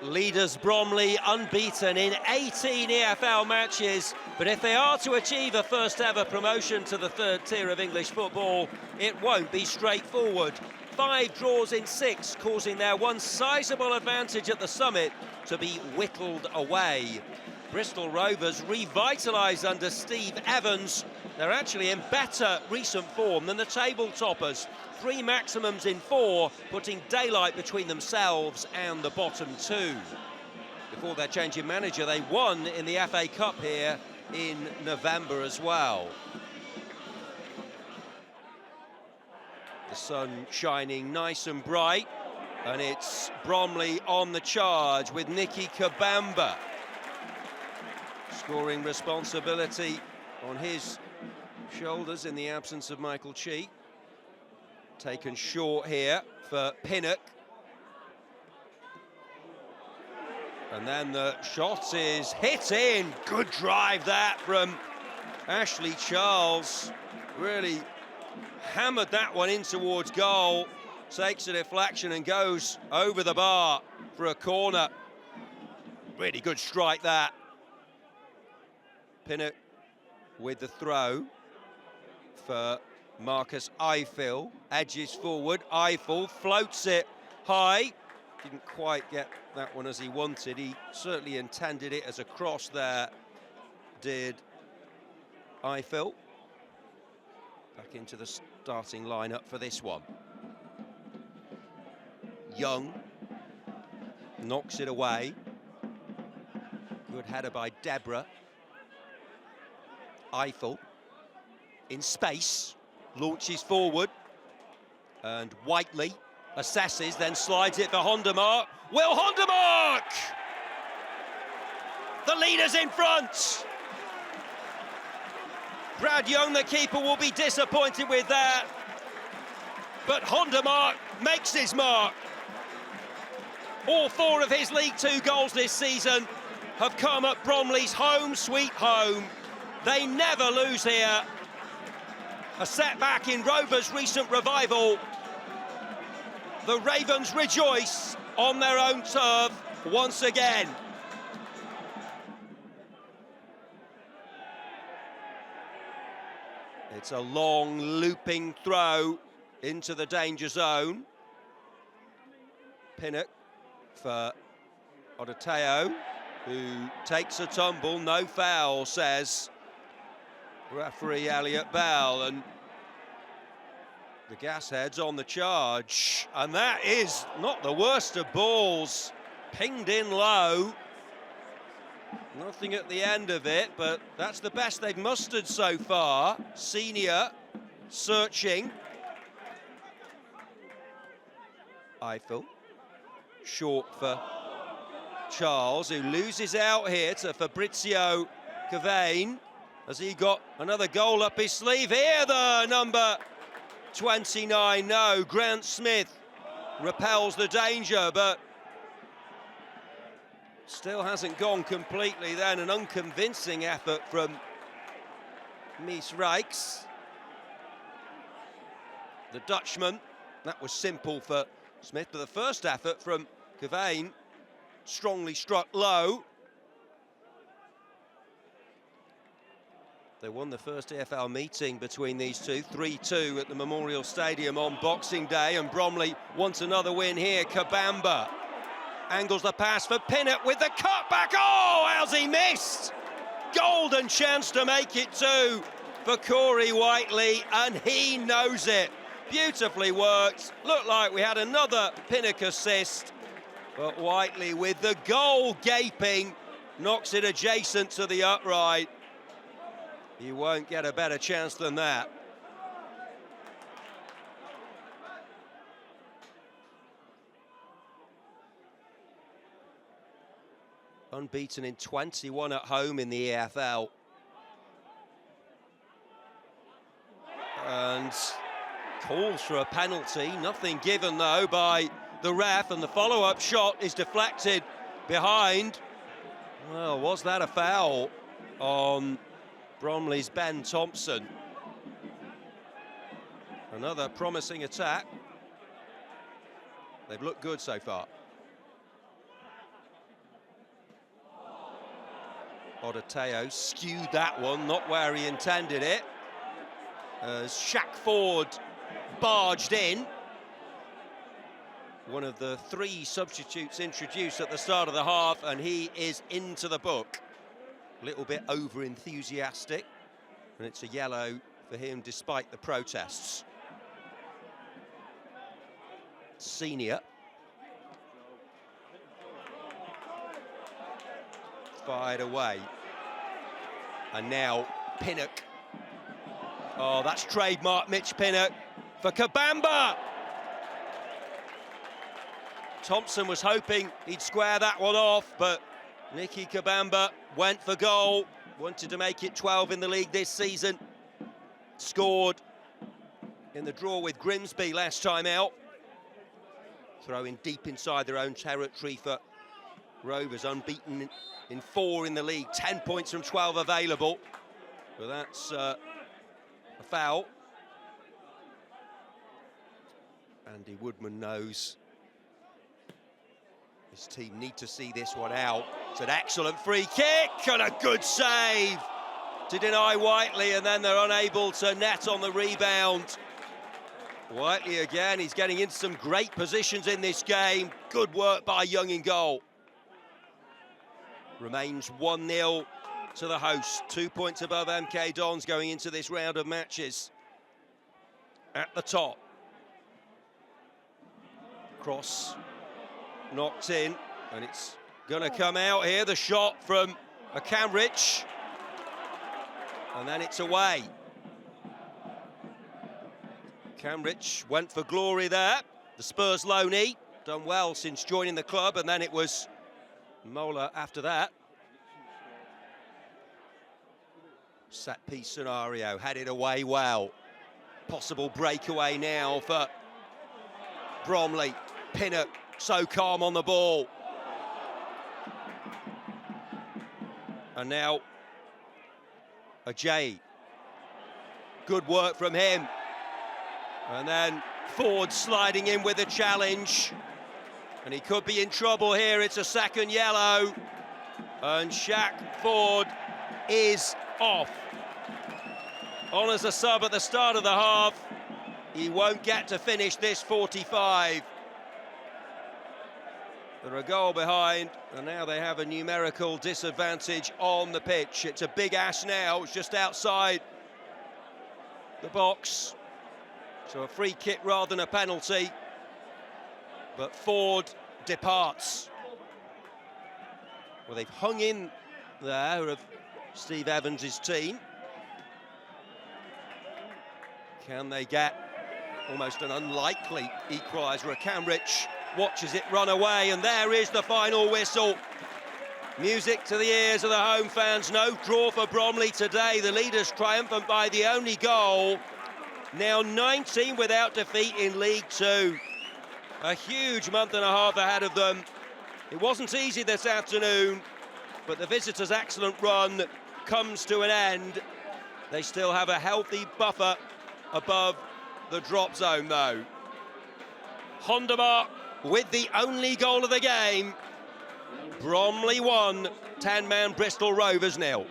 Leaders Bromley unbeaten in 18 EFL matches, but if they are to achieve a first ever promotion to the third tier of English football, it won't be straightforward. 5 draws in 6, causing their one sizable advantage at the summit to be whittled away. Bristol Rovers revitalised under Steve Evans. They're actually in better recent form than the table toppers. 3 maximums in 4, putting daylight between themselves and the bottom 2. Before their change in manager, they won in the FA Cup here in November as well. The sun shining nice and bright, and it's Bromley on the charge with Nicky Kabamba. Scoring responsibility on his shoulders in the absence of Michael Cheek. Taken short here for Pinnock. And then the shot is hit in. Good drive that from Ashley Charles. Really hammered that one in towards goal. Takes a deflection and goes over the bar for a corner. Really good strike that. Pinnock with the throw for Marcus Eiffel. Edges forward, Eiffel floats it high. Didn't quite get that one as he wanted. He certainly intended it as a cross there, did Eiffel. Back into the starting lineup for this one. Young knocks it away. Good header by Deborah. Eiffel in space, launches forward, and Whiteley assesses, then slides it for Hondermark. Will Hondermark! The leaders in front! Brad Young, the keeper, will be disappointed with that, but Hondermark makes his mark. All 4 of his League 2 goals this season have come at Bromley's home sweet home. They never lose here. A setback in Rovers' recent revival. The Ravens rejoice on their own turf once again. It's a long looping throw into the danger zone. Pinnock for Odeteo, who takes a tumble. No foul, says referee Elliot Bell, and the Gasheads on the charge, and that is not the worst of balls. Pinged in low, nothing at the end of it, but that's the best they've mustered so far. Senior searching. Eiffel short for Charles, who loses out here to Fabrizio Cavane. Has he got another goal up his sleeve here? The number 29, no. Grant Smith repels the danger, but still hasn't gone completely then. An unconvincing effort from Mies Rijks. The Dutchman, that was simple for Smith, but the first effort from Cavane strongly struck low. They won the first EFL meeting between these two, 3-2 at the Memorial Stadium on Boxing Day, and Bromley wants another win here. Kabamba angles the pass for Pinnock with the cutback. Oh, how's he missed? Golden chance to make it 2 for Corey Whiteley, and he knows it. Beautifully worked. Looked like we had another Pinnock assist, but Whiteley with the goal gaping knocks it adjacent to the upright. You won't get a better chance than that. Unbeaten in 21 at home in the EFL. And calls for a penalty. Nothing given, though, by the ref, and the follow-up shot is deflected behind. Well, was that a foul on Bromley's Ben Thompson? Another promising attack. They've looked good so far. Odoteo skewed that one, not where he intended it. As Shaq Ford barged in. One of the 3 substitutes introduced at the start of the half, and he is into the book. A little bit over-enthusiastic, and it's a yellow for him despite the protests. Senior. Fired away. And now Pinnock. Oh, that's trademark Mitch Pinnock for Kabamba. Thompson was hoping he'd square that one off, but Nicky Kabamba went for goal. Wanted to make it 12 in the league this season. Scored in the draw with Grimsby last time out. Throwing deep inside their own territory for Rovers, unbeaten in 4 in the league, 10 points from 12 available. But that's a foul. Andy Woodman knows his team need to see this one out. It's an excellent free kick and a good save to deny Whiteley, and then they're unable to net on the rebound. Whiteley again, he's getting into some great positions in this game. Good work by Young in goal. Remains 1-0 to the host. 2 points above MK Dons going into this round of matches. At the top. Cross knocked in, and it's going to come out here. The shot from Cambridge. And then it's away. Cambridge went for glory there. The Spurs loanee, done well since joining the club, and then it was Mola after that. Set piece scenario, headed away well. Possible breakaway now for Bromley. Pinnock, so calm on the ball. And now Ajayi. Good work from him. And then Ford sliding in with a challenge. And he could be in trouble here. It's a second yellow. And Shaq Ford is off. On as a sub at the start of the half. He won't get to finish this 45. They're a goal behind, and now they have a numerical disadvantage on the pitch. It's a big ash now. It's just outside the box. So a free kick rather than a penalty. But Ford departs. Well, they've hung in there of Steve Evans' team. Can they get almost an unlikely equaliser? Cambridge watches it run away, and there is the final whistle. Music to the ears of the home fans. No draw for Bromley today. The leaders triumphant by the only goal. Now 19 without defeat in League Two. A huge month and a half ahead of them. It wasn't easy this afternoon, but the visitors' excellent run comes to an end. They still have a healthy buffer above the drop zone, though. Hondermark with the only goal of the game. Bromley 1, 10-man Bristol Rovers 0.